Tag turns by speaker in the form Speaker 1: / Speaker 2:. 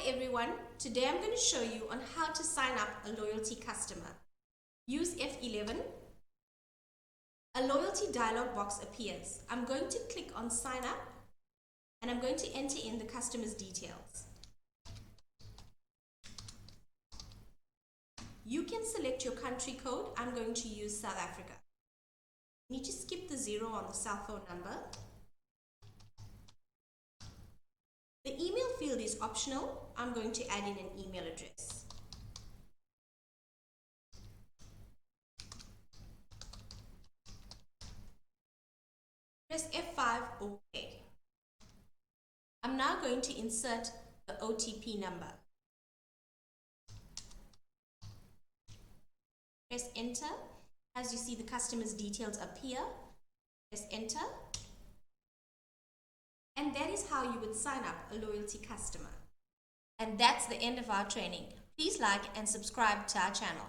Speaker 1: everyone, today I'm going to show you on how to sign up a loyalty customer. Use F11. A loyalty dialog box appears. I'm going to click on sign up and I'm going to enter in the customer's details. You can select your country code. I'm going to use South Africa. You need to skip the 0 on the cell phone number. The email field is optional. I'm going to add in an email address. Press F5 OK. I'm now going to insert the OTP number. Press enter. As you see, the customer's details appear. Press enter. And that is how you would sign up a loyalty customer. And that's the end of our training. Please like and subscribe to our channel.